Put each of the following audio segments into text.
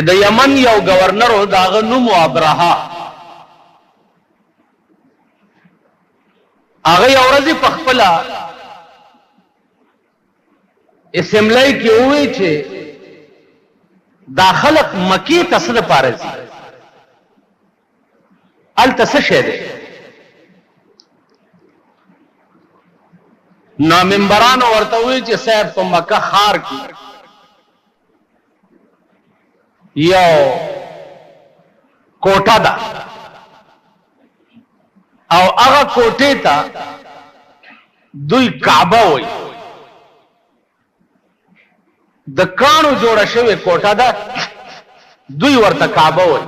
د یمن یو گورنر و داغه نوم ابرهه. هغه یو ورځ په خپله اسمبلی کې ووی چې دا خلق مکې ته څه دپاره ځي، هلته څه شی دی؟ نو ممبرانو ورته ووی چې صاحب په مکه ښار کې یو کوټه ده او هغه کوټې ته دوی کعبه وایي. د کاڼو جوړه شوې کوټه ده، دوی ورته کعبه وایي.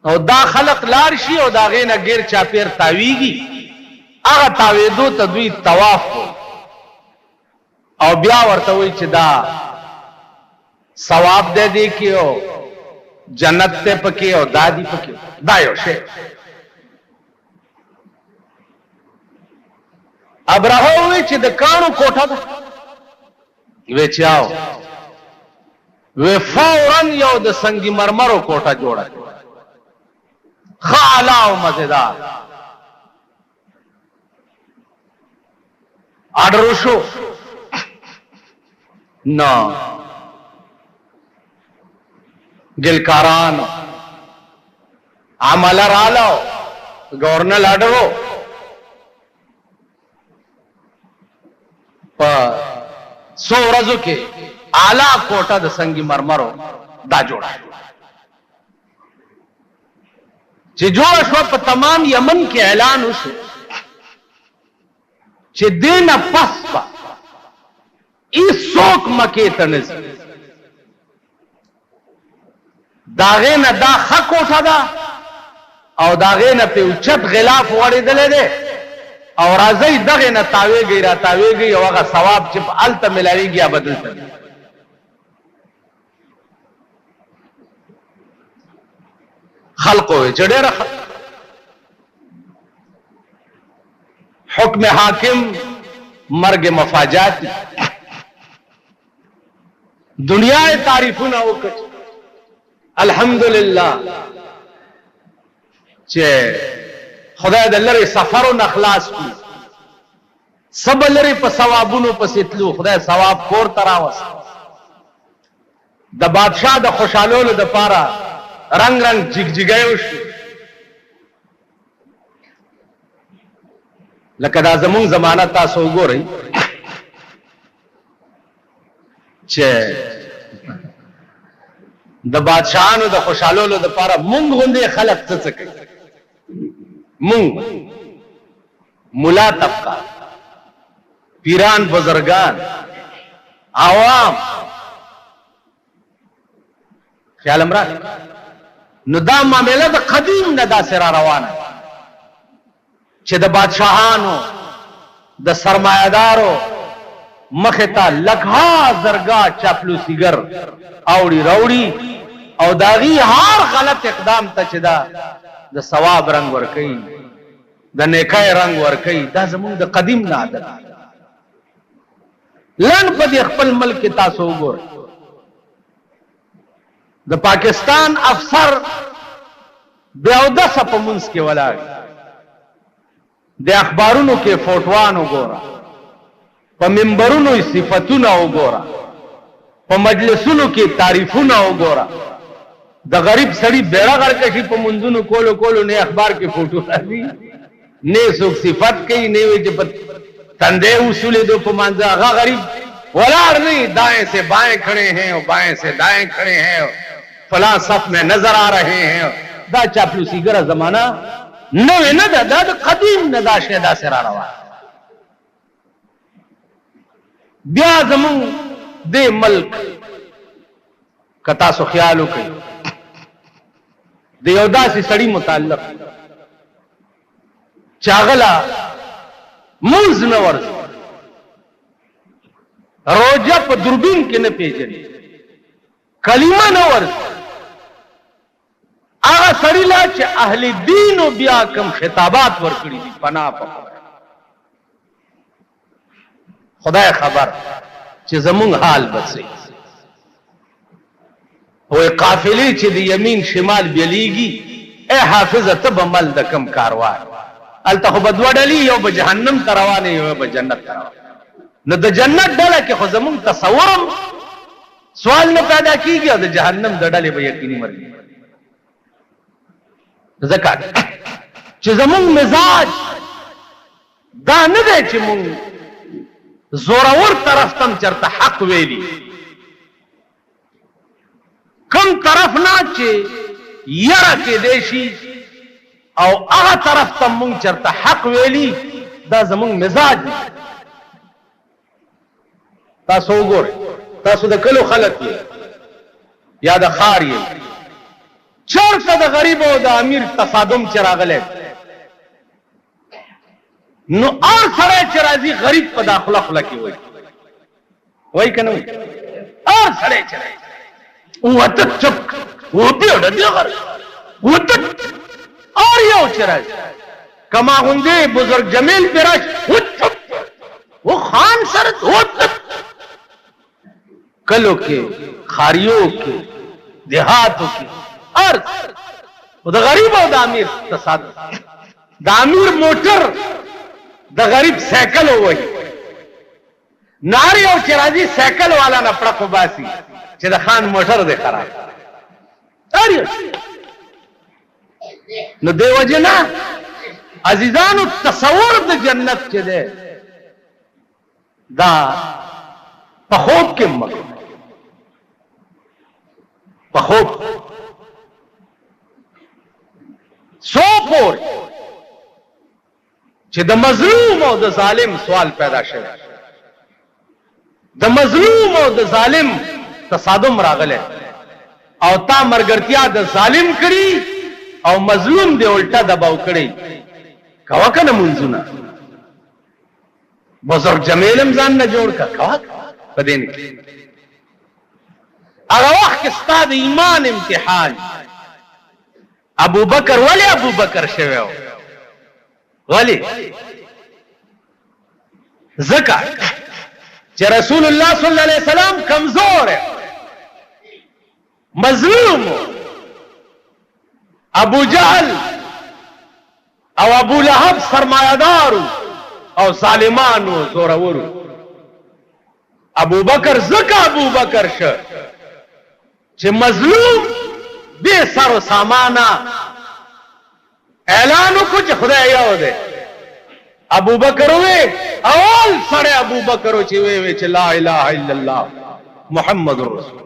او دا خلق لار شي او د هغې نه ګیر چاپېر تاویږي، هغه تاوېدو ته دوی طواف کوي او بیا ورته وایي چې دا ثواب دی دی کې او جنت دی پکې او دا دی پکې. دا یو شی. ابرهه ووی چې د کاڼو کوټه ده، وی چې آو وی فوراً یو د سنگی مرمرو کوټه جوړه ښه اعلی او مزیدار. آرډر وشو. نو ګلکاران عمله رااله، گورنر آرډر و په څو ورځو کې اعلی کوټه د سنگی مرمرو دا جوړه چې جوړه شوه. په تمام یمن کې اعلان وشو چې دې نه پس به هېڅوک مکې ته نه ځي. د هغې نه دا ښه کوټه ده او د هغې نه پې اوچت غلاف غوړېدلی دی او راځئ دغې نه تاویږئ را تاویږئ او هغه ثواب چې په هلته میلاویږي یا به دلته وي. خلقو وی چې ډېره حکم حاکم مرګ مفاجات دنیا تعریفونه وکړ. الحمدلله چې خدای د لرې سفرو نه خلاص کړي، سبا لرې په ثوابونو پسې تلو، خدای ثواب کور ته راوست. د بادشاه د خوشحالولو دپاره رنگ رنگ جگجگی وشو. لکه دا زمونږ زمانه تاسو وګورئ چې د بادشاهانو د خوشحالولو دپاره مونږ غوندې خلک څه کوي. مونږ ملا طبقه، پیران، بزرگان، عوام، خیال امرا. نو دا معامله د قدیم نه داسې را روانه چې د بادشاهانو د سرمایه‌دارو مخې ته لکها زرګا چاپلوسیګر اوړي راوړي او د هغې هر غلط اقدام ته چې دا د ثواب رنګ ورکوي، د نیکۍ رنګ ورکوي. دا زمونږ د قدیم نه عادت. لن په دې خپل ملک کې تاسو وګورئ د پاکستان افسر بې اودسه په منځ کې ولاړ، د اخبارونو کې فوټوان وګوره، په منبرونو یې صفتونه وګوره، په مجلسونو کې تعریفونه وګوره. د غریب سړي بیړه غرکشي په منځونو کولو نه اخبار کې فوټو راځي، نه څوک صفت کوي، نه وایي چې په تندې وسولېدو په منځ. هغه غریب ولاړ نه، دائیں سے بائیں کھڑے ہیں اور بائیں سے دائیں کھڑے ہیں، فلاں صف میں نظر آ رہے ہیں. دا چاپلوسیګره زمانہ نوې نه ده، دا د قدیم نه دا شی داسې را روان. بیا زمونږ دې ملک که تاسو خیال وکړئ د یو داسې سړي متعلق چې هغه له مونځ نه ورځي، روژه په دوربین کې نه پیژني، کلمه نه ورځي. هغه سړي لا چې اهل دینو بیا کم خطابات ورکړي دي پناه په خدای خبر چې زمونږ حال به څه. وې قافلې چې د یمین شمال بیلیږي اے حافظه ته به مل د کم کاروان هلته خو به دوه ډلې یو به جهنم ته روانې یو به جنت ته روان نو د جنت ډله کې خو زمونږ تصورم سوال نه پیدا کیږي او د جهنم د ډلې به یقیني مرګي ځکه چې زمونږ مزاج دا نه دی چې مونږ زورور طرف تم چرته حق ویلی کم طرف نه چې یره کې دیشي او هغه طرف تم مونږ چرته حق ویلی دا زمونږ مزاج دی تاسو وګورئ تاسو د کلو خلک یې یا د ښار یې چرته د غریب او د امیر تصادم چې راغلی نو هر سړی چې راځي غریب په داخله خوله کې وایي که نه وایي هر سړی چې راځي وته چپ وبېړه دی غر وته اور یو چې راځي کما غوندې بزرګ جمیل پې راشي وچپ و خان سره وته کلو کې خاریو کې دیہاتو کې ارض د غریب او د امیر تصادم د امیر موټر د غریب سیکل وایي ناری او چې راځي سیکل والا نه پړق وباسي چې د خان موټر دی خراب نو دی وجه نه عزیزانو تصور د جنت چې دی دا په خوب کې مګو په خوب سو پور چې د مظلوم او د ظالم سوال پیدا شوی د مظلوم او د ظالم تصادم راغله او تا مرګرتیا د ظالم کړي او مظلوم دی الټا دباو کړي کوا کنه منځونه بزرګ جمیلم ځان نه جوړ کا کوا پدین هغه وخت کې ستاسو ایمان امتحان ابو بکر ولی ابو بکر شوی ولی زکا چې رسول الله صلی الله علیه وسلم کمزور ہے مظلوم ابو جہل او ابو لہب سرمایدار او ظالمانو زورورو ابو بکر زکا ابو بکر شه چې مظلوم بے سر و سامانا اعلانو کو چې خدای یو دی ابو بکر وی اول سره ابو بکر چې وی چې لا اله الا الله محمد رسول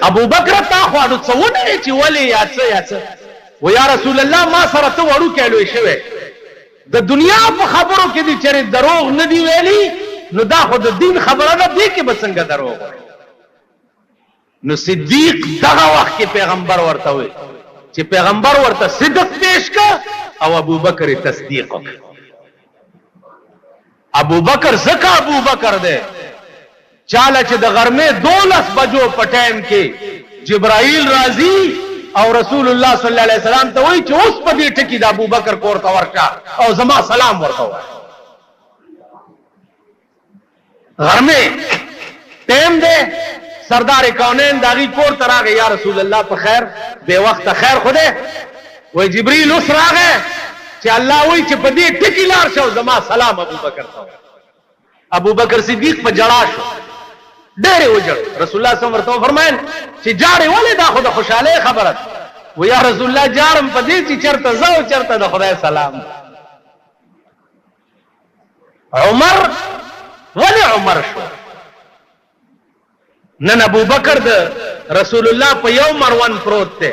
ابو بکر تا خواړو څونه چې ولی یا څه و یا رسول الله ما سره ته وړو کېلو شوی د دنیا په خبرو کې دي چې دروغ نه دی ویلي نو دا خو د دین خبره ده دې کې به څنګه دروغ نو صدیق دغه وخت کې پیغمبر ورته وي چې پیغمبر ورته صدق پیش کا او ابو بکر تصدیق وکړ ابو بکر زکا ابو بکر دے چاله چې د غرمه 12 بجو په ټایم کې جبرائیل راضی او رسول الله صلی الله علیه وسلم ته وایي چې اوس په دې ټکی د ابو بکر کور ته ورشه او زما سلام ورته وایي غرمه ټیم دے سردار کونین داغي کور ته راغی یا رسول الله په خیر به وخت خیر خوده وای جبرئیل اوس راغی چې الله وایي چې په دې ټکی لار شو زما سلام ابو بکر ته ابو بکر صدیق په جړا شو ډېر وجړ رسول الله صلی الله علیه وسلم فرمایل چې جاړې ولې دا خو د خوشاله خبره و یا رسول الله جارم په دې چې چرته زو چرته د خدای سلام عمر ولی عمر شو نن ابو بکر د رسول الله په یو مروان پروت ته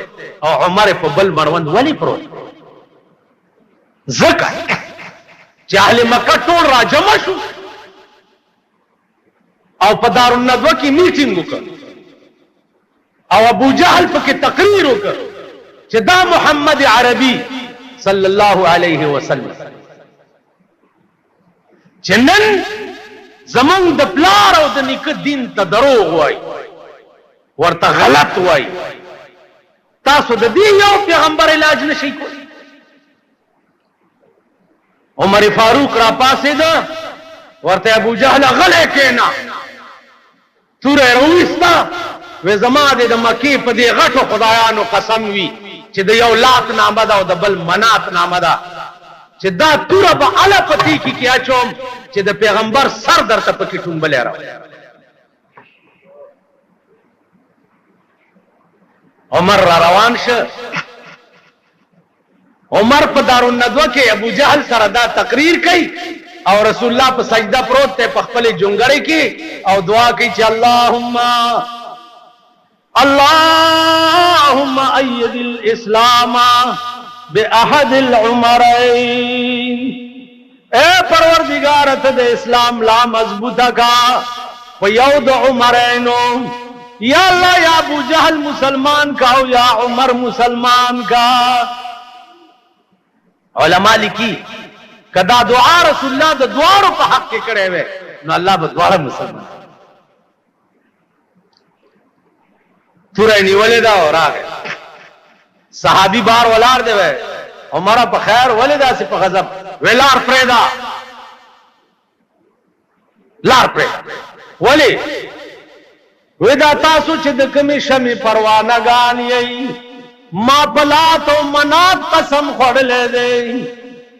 او عمر په بل مروان ولی پروت زکه چې اهل مکه ټول را جمع شو او په دارالندوه کې میټینګ وکړ او ابو جهل پکې تقریر وکړ چې دا محمد عربي صلی الله علیه وسلم چې نن زمون د پلار او د نیکه دین ته دروغ وای ورته غلط وای تاسو د دې یو پیغمبر علاج نشئ کوئ عمر فاروق را پاسې ده ورته ابو جهل غلې کېنا توره رويستا وې زما د مکې په دې غټو خدایانو قسم وي چې د یو لات نامه ده او د بل منات نامه ده چې دا توره به اله پتی کې اچوم چې د پیغمبر سر درته پکې ټومبلی راو. عمر را روان شه. عمر په دارالندوه کې ابو جهل سره دا تقریر کوي او رسول الله په سجده پروت ته په خپل جونګړې کې او دعا کوي چې اللهم ايد الاسلام باحد العمرين. اے پروردگار ته د اسلام لا مضبوطه کا په یو د عمرینو. یا اللہ یا ابو جہل مسلمان کا ہو یا عمر مسلمان کا. علماء لکی کدا دعا رسول اللہ دا دوارو پا حق کے کڑے ہوئے نو اللہ با دوارا مسلمان تورے نیولے دا اور آگئے. صحابی بار ولار دے وے عمرہ پا خیر ولے دا سی پا غضب وے لار پریدا لار پریدا ولے وی دا تاسو چې د کمی شمی پروانگان یئی ما پلات و منات قسم خوڑلے دے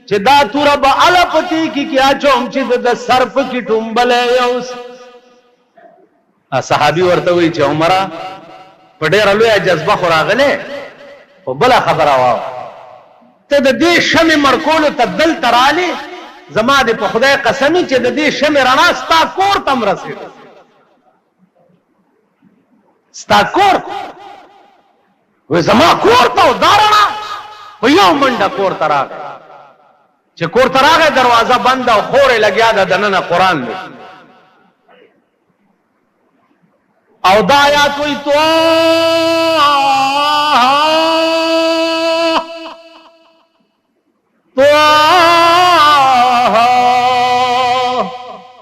چې دا تورا با علپتی کی کیا چوم چې دا سرپ کی ٹومبلے یوس. صحابی ورتوی چې عمرہ پڑیر علوی جذبہ خوراغلے و بلا خبر آواو تے دا دی شمی مرکولو تا دل ترالی زما دی پا خدای قسمی چې دا دی شمی رناستا کور تم رسید ستا کور وی زما کور تاو دارنا وی یو منڈا کور تراغ چه کور تراغ دروازہ بند او خور لگیا دا دننا قرآن لے او دا آیات وی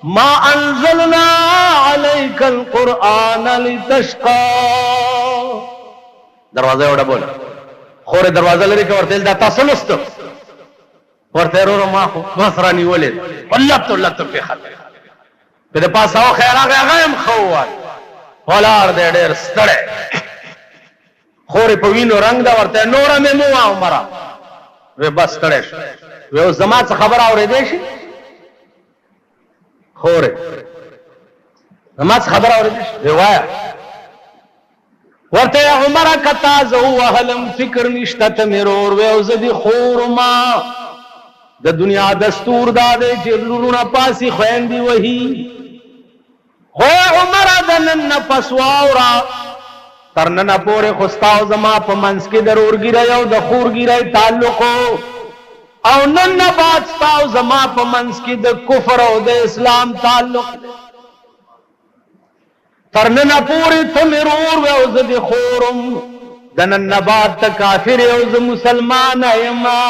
ما انزلنا علیک القرآن لتشقا. دروازه وڑا بولا خور دروازه لري که ورته دا تاسو لستو ورته رو ما خو مسرانی ولید الله تو په خاطر په دې پاساو خیر هغه هم خوای ولار دې ډېر ستړی خور په وینو رنگ دا ورته نور مې مو عمره و بس ستړی و زما څه خبر اورېدې شي خور زما څه خبر اورېدې شي روايه ورته عمره کتا زو وهلم فکر نشته ته مرور و او زدي خور ما د دنیا دستور داده چې لورونه پاسي خويندې وਹੀ هو عمره د نن پسواورا ترنن پورې خوستاو زما په منځ کې ضرورګیره او د خورګیره تعلق او نن بعد ستاو زما په منځ کې د کفر او د اسلام تعلق ترنن پوری تمرور و او زد خورم دنن بعد تا کافر او ز مسلمان ایما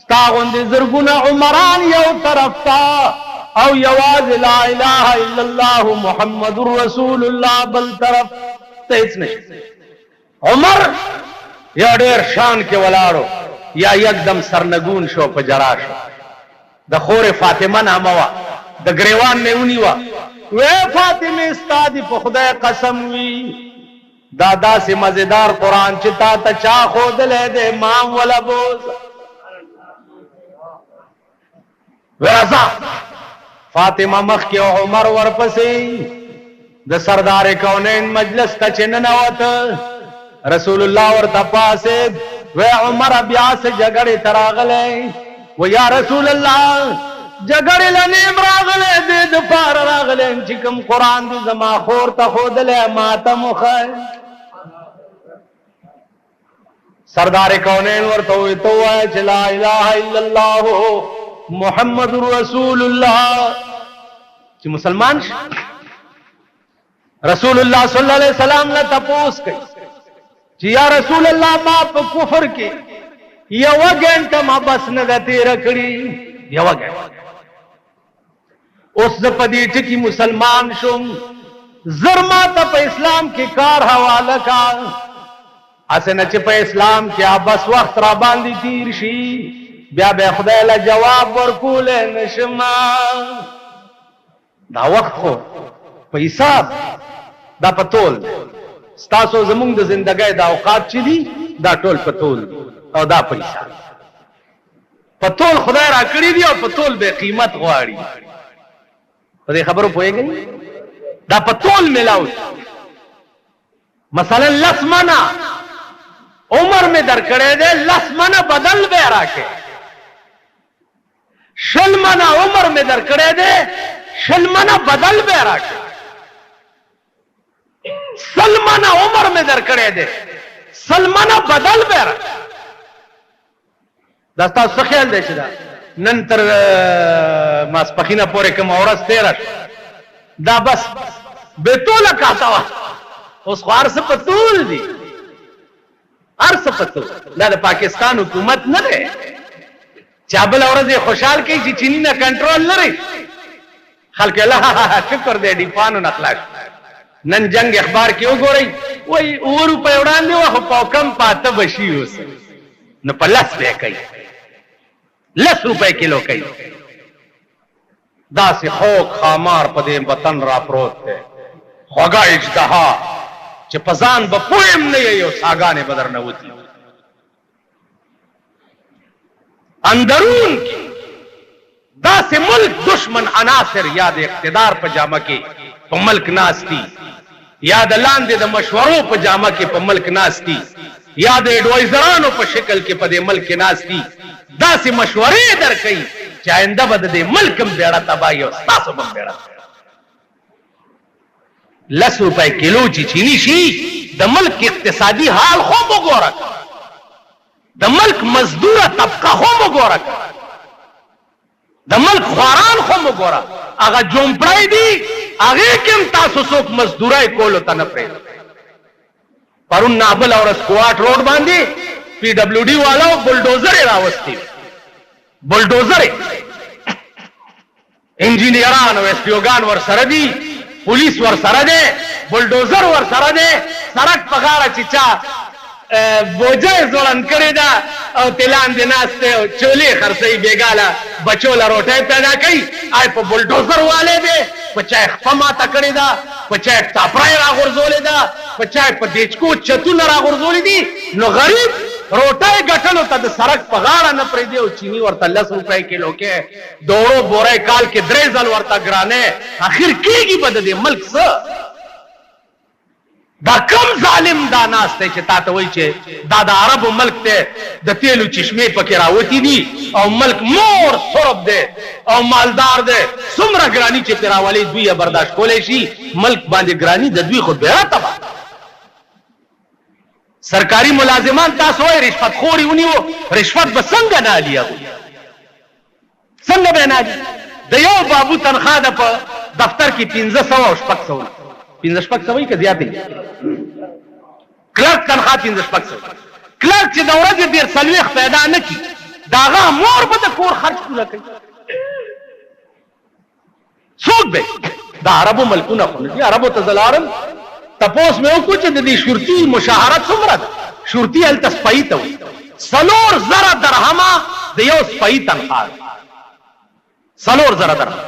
ستاغن دی زرگون عمران یو طرف تا او یواز لا الہ الا اللہ محمد رسول اللہ بل طرف تیس نشت. عمر یا دیر شان کے ولارو یا یکدم سرنگون شو پجرا شو د خور فاطمہ ناموا د گریوان نے انیوا وے فاطمہ استادی پا خدای قسم وی دادا سے مزیدار قرآن چتا تا چا خود لے دے مام والا بوز وے رضا فاطمہ مخ کی عمر ورپسی د سردار کونین مجلس تا چننوات رسول اللہ ورطپاسے وے عمر بیا سے جگڑی تراغلے و یا رسول اللہ جگڑی لنیم راغلے دید پار راغلے چکم قرآن دی زما خور تا خود لے ماتا مخائے سردار کونین ورطوی تو ہے لا الہ الا اللہ محمد رسول اللہ چی مسلمان رسول اللہ صلی اللہ علیہ وسلم نے تپوس کئی چی یا رسول اللہ ما پا کفر کی یو گھنٹا ما بس ندتی رکڑی یو گھنٹا اس پدی ٹکی مسلمان شم زرما تا پا اسلام کی کار حوالہ کا اسے نچے پا اسلام کیا بس وقت را باندی تیر شی بیا بے خدای لا جواب ورکولے نشما دا وقت خو پا حساب دا پتول ستاسو زمونږ د زندګۍ د اوقات چې دي دا ټول پتول او دا پیسې پتول خدای را کړی دی او پتول به قیمت غواړي په دې خبرو پوهیږئ دا پتول ملاو مثلا 10 منه عمر میں در کړی دی 10 منه بدل به راکې 20 منه عمر میں در کړی دی 20 منه بدل به راکې 100 منه عمر میں در کړی دی 100 منه بدل به راکې دا تاسو خیال دی چې دا نن تر ماسپخینه پورې کوم ورځ تیره دا بس بیتوله کاته وه اوس خو هر څه پتول دي هر څه پتول دا د پاکستان حکومت نه دی چا بله ورځ یې خوشحال کوي چې چیني نه کنټرول لري خلک الله شکر دی ډیپانو نه خلاص نن جنگ اخبار کې وګورئ وایي 2 روپۍ وړاندې وه خو پاو کم پاته به شي اوس نو په 10 به کوي 10 روپۍ کیلو کوي داسې خوږ خامار په دې وطن را پروت دی خوږه اجدها چې په ځان به پوه هم نه یې او ساګانې به درنه وځي اندرون کې داسې ملک دشمن عناصر یا د اقتدار په جامه کې په ملک ناستی یا د لاندې د مشورو په جامه کې په ملک ناستی یا د ایڈوائزرانو په شکل کې په دې ملک ناستی داسې مشورې درکوي چې آینده به د دې ملک هم بیړه تباهي او ستاسو به هم بیړه 10 روپۍ کیلو چې چینی شي د ملک اقتصادي حال خو وګوره د ملک مزدوره طبقه خو وګوره د ملک خواران خو وګوره هغه جومپړی دي هغې کې هم تاسو څوک مزدورۍ کولو ته نه پرېږدئ پرون نابل اور اسکواټ روډ باندې پی ډبلیو ډي والو بلډوزر راوستي بلډوزر انجینیران او اسپیوګان ور سره دي پولیس ور سره ده بلډوزر ور سره ده سړک په غاړه چې چا بوجه ځوړن کړی دا او تلان دې ناسته او چولې خرڅي بیګاله بچو لا روټه پیدا کوي آی په بلډوزر والے دي په چا خپه ماته کړی دا په چا ټاپړای راغورځولې دا په چا په دیچکو چتونه راغورځولې دي نو غریب روټه ګټلو ته د سړک په غاړه نه پرېږدي او چینی ورته 10 روپۍ کیلو کې دوړو بورې کال کې 3 ځل ورته ګرانه اخر کېږي به د دې ملک څه دا کم ظالم دا ناس ته چې تا ته وایي چې دا د عربو ملک ته د تیلو چشمې پکې راوتي دي او ملک مور سرب دی او مالدار دی څومره ګراني چې پرې راولي دوی یې برداشت کولی شي ملک باندې ګراني د دوی خو بیره تباه سرکاری ملازمان تاسو وایي رشوت خوري ونیو رشوت به څنګه نه علي څنګه به نه علي د یو بابو تنخواه ده په دفتر کې 1500 او 600 1500 که زیاتې کلرک تنخواه 1500 کلرک چې د ورځې 1.40 پیدا نه کړي د هغه مور به د کور خرچ پوره کوي څوک به د عربو ملکونه خو نه دي عربو ته زه لاړم تپوس مې وکړو چې د دې شورتي مشاهرت څومره ده شورتي هلته سپایي ته وایي 4,000 درهمه د یو سپایي تنخواه 4,000 درهمه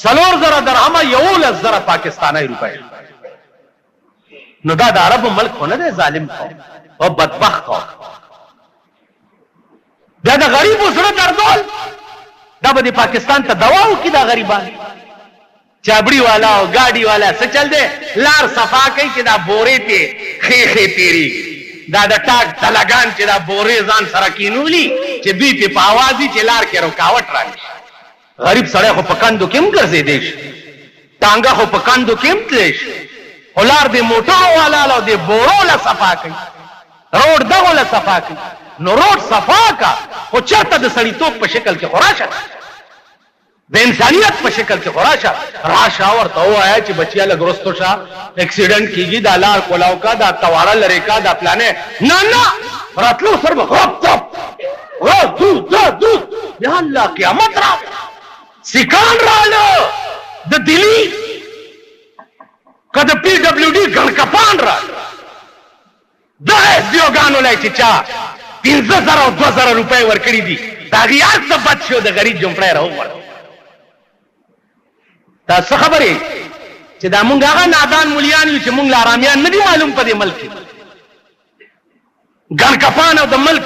4,000 درهمه 11,000 پاکستانی روپۍ نو دا د عربو ملک خو نه دی ظالم قوم او بدبخت قوم بیا د غریبو زړه دردول دا به د پاکستان ته دوا وکړي دا غریبان چابړي والا او ګاډي والا څه چل دی لار صفا کوي چې دا بورې ته خېخې تېرېږي دا د ټاک دلګان چې دا بورې ځان سره کینولي چې دوی پې په اوازي چې لار کې رکاوټ رانشي غریب سړی خو په کندو کې هم ګرځېدی شي ټانګه خو په کندو کې هم تللی شي خو لار د موټرو والا او د بورو له صفا کوي روډ دغو له صفا کوي نو روډ صفا کا خو چېرته د سړیتوب په شکل کې خو راشه د انسانیت په شکل کې خو راشه ورته ووایه چې بچیا لږ رستو شه اکسیډنټ کېږي دا لار کولاو کا دا تواړه لرې کا دا پلانې نه راتلو سر به غپ تپ دود یا الله قیامت راغله سیکان راغله د دلی که د پی ډبلیو ډي ګڼکپان راغله دا ایسډیوګانو لی چې چا 15,000 او 2,000 روپۍ ورکړي دي د هغې هر څه بد شو د غریب جومپړی راوغورځو دا څه خبرې چې دا مونږ هغه نادان مليان یو چې مونږ لارامیان نه دي معلوم په دې ملک کې ګن کفان او د ملک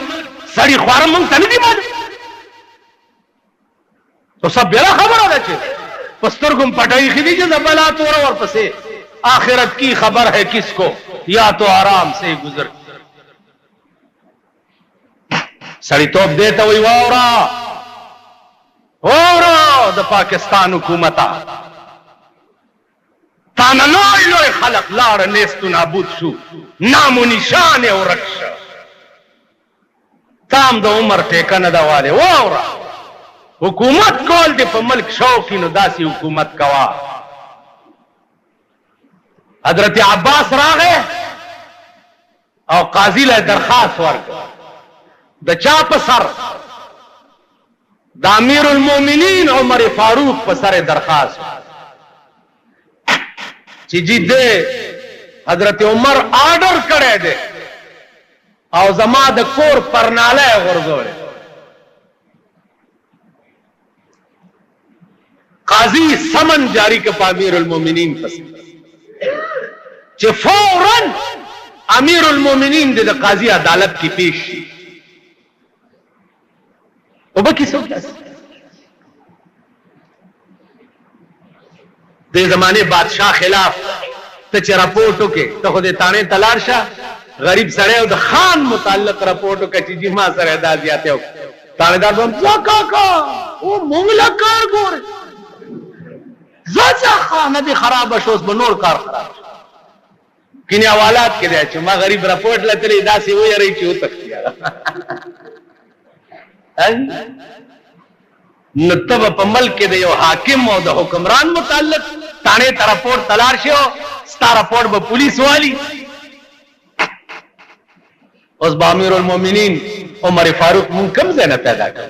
سړی خواره مونږ ته نه دي معلوم تو سب بلا خبره ده چې پسترګم پټای خدي چې زبلا تور اور پسې آخرت کی خبر ہے کس کو یا تو آرام سے گزر سړی توپ دیتا وی واورا د پاکستان حکومتا تانا لوی لوی خلق لار نیستو نابود شو نام و نشان او رکش تام د عمر ټیکه نه دا واله واورا حکومت کول دی په ملک شوقی نو داسی حکومت کوا حضرت عباس راغه او قاضی له درخواست ورکړه د چا په سر د امیر المؤمنین عمر فاروق په سر درخواست چې جدي حضرت عمر آرډر کړی دی او زما د کور پرناله غورځول قاضی سمن جاری کړ په امیر المؤمنین پس چې فوراً امیر المؤمنین د قاضی عدالت کې پیش شي او بکی سو دې زمانه بادشاہ خلاف ته چې راپورټو کې ته خو دې تانه تلار شه غریب سړی او د خان متعلق راپورټو کې چې ما سره دا زیاته او تانهدار بم ځکا کا او مونږ لا کار ګور ځکه خانه دې خراب شوس به نور کار خراب کینه حوالات کې دی چې ما غریب راپورټ لته داسې وې ری چې وتختیا نتب په ملک کې د یو حاکم او د حکمران متعلق تانه ته راپورټ تلار شو ستا راپورټ به پولیس والی اوس با امیر المؤمنین عمر فاروق مون کم ځای نه پیدا کړ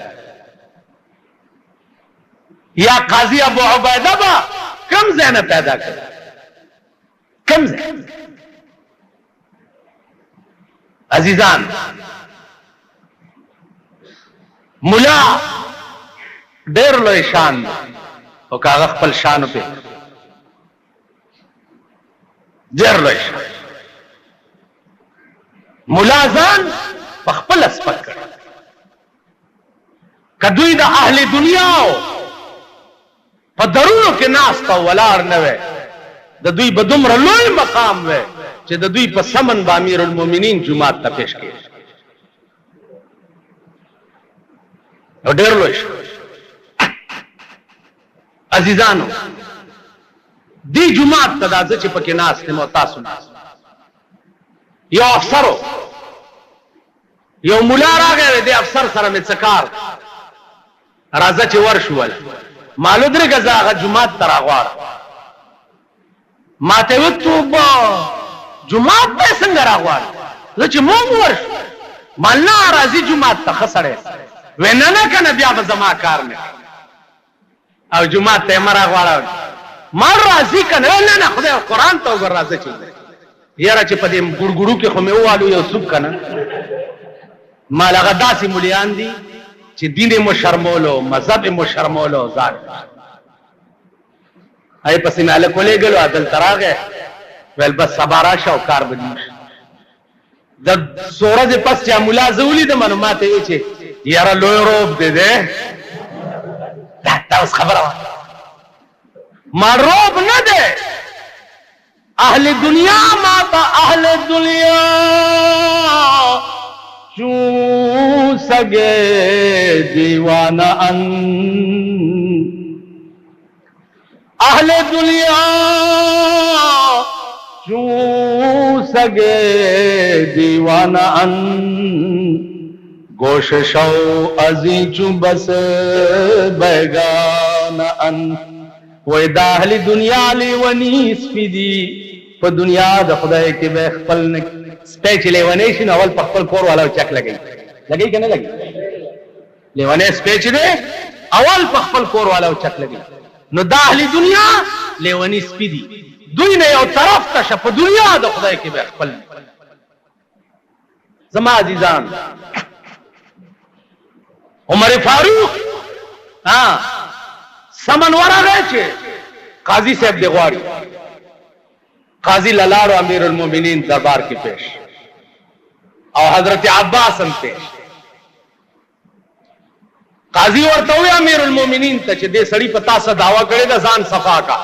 یا قاضی ابو عبیده با کم ځای نه پیدا کړ کم ځای عزیزان مولا ډېر لوی شان او کاغه خپل شان په ډېر لوی شان مولا ځان په خپل سپک کړ کدوې د اهل دنیا په درونو کې ناس په ولار نه وي د دوی په دومره لوی مقام وي چې د دوی په سمن با امیر المؤمنین جمعات ته پیش کړي او ډېر لوی شو عزیزانو دی جمعات ته دازه چې پکې ناس ته مو تاسو یو افسرو یو مولا راغی دی افسر سره مې څکار راځه چې ورشول مالو درې غزا جمعات تر غواړ ماته وتوبه جمعات به څنګه راغواړ زه چې مونږ ورشو مالنا راځي جمعات ته خسړې وینا نه کنه بیا به زما کار نه او جمعه ته مرا غواړم مال راځي کنه نه نه خدای قرآن ته وګور راځي چې یاره چې په دې ګړګړو کې خو مې والو یو سوب کنه مال هغه داسې مليان دي چې دین مو شرمولو مذهب مو شرمولو ځان آی پسې مال کولې ګلو عدل تراغه ول بس صبره شو کار بدی د سورج پس چې مولا زولي د معلومات یې چې یاره لوی روب دې ده دا تاسو خبره ما روب نه ده اهل دنیا ما تا اهل دنیا چو سگے دیوانہ ان اهل دنیا چو سگے دیوانہ ان گوش شو ازی چو بس بیگانا ان وی دا اہل دنیا لیونی سپیدی پا دنیا دا خدای کی بے خپل سپیچ لیونیشن اول پا خپل کور والا چک لگئی لگئی کہ نہیں لگئی لیونی سپیچ دے اول پا خپل کور والا چک لگئی نو دا اہل دنیا لیونی سپیدی دوی نے یو طرف تشا پا دنیا دا خدای کی بے خپل زما عزیزان عمر فاروق سمن ورا گئے چھے قاضی صاحب دے غواری قاضی للاړو امیر المؤمنین دربار کې پیش او حضرت عباس هم پیش. قاضی ورته وی امیر المؤمنین ته چې دې سړی په تاسو دعوا کړې ده ځان صفا کا.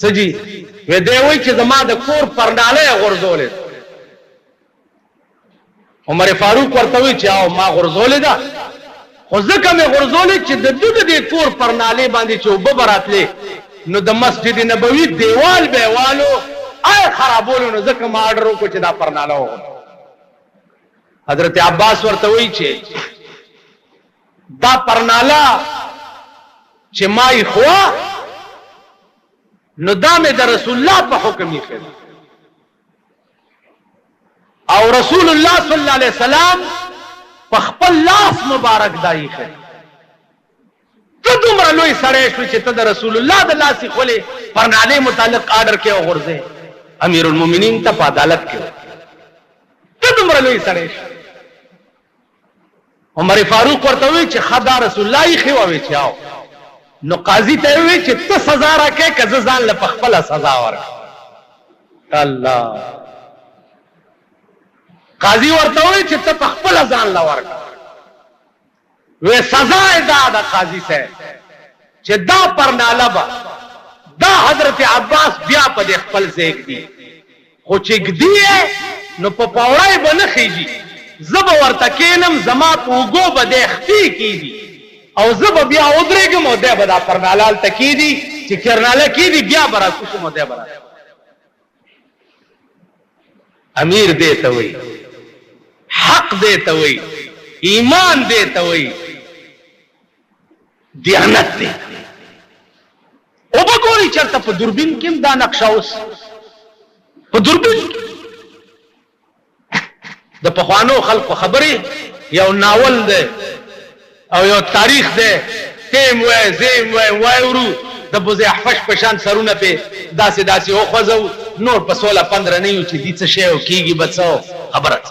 سجی وې دی وی چې زما د کور پرناله غرزولې. عمر فاروق ورته وی چې او ما غرزولې ده خو ځکه مې غرزولې چې د دې کور پرناله باندې چې وب براتلې نو د مسجد نبوي دیوال به والو آی خرابولو نو ځکه ما آرډر وکړ چې دا پرناله وغوړم. حضرت عباس ورته وی چې دا پرناله چې ما یې خوا نو دا مې د رسول الله په حکم یې خېده او رسول الله صلی الله علیه وسلم په خپل لاس مبارک دا یې خېده. ته دومره لوی سړی شو چې ته د رسول الله د لاسې خولې پرنالې متعلق آرډر کې وغورځې امیر المؤمنین ته په عدالت کې ته دومره لوی سړی شو. عمر فاروق ورته وی چې خدا رسول الله یې خېوه چې آو نو قاضي ته وی چې ته سزا راکې که زه ځان له په خپله سزا ورکړم. الله قاضي ورته وی چې ته په خپله ځان له ورکړه. وی سزا دا دا قاضی صاحب چې دا پرناله با دا حضرت عباس بیا په دې خپل ځای دی خو چې ږدي نو په پاوړای به نه خېږي. زه به ورته کښېنم زما په اوږو به دی خپې کېږي او زه به بیا ودرېږم او دی به دا پرناله هلته کېږي چې کرناله کېږي بیا به راکوشم او دی به راځم. امیر دې ته وایي حق دې ته وایي ایمان دې ته وایي دیانت دی. او بګوري چرته په دوربین کې دا نقشه اوس په دوربین د پخوانو خلکو خبرې یو ناول دی او یو تاریخ دی تیم وای زیم وای وایورو د بوزي احفش په شان سرونه په داسې او خوځو نور په 16 15 نه یو چې دې څه شی او کیږي بچو خبره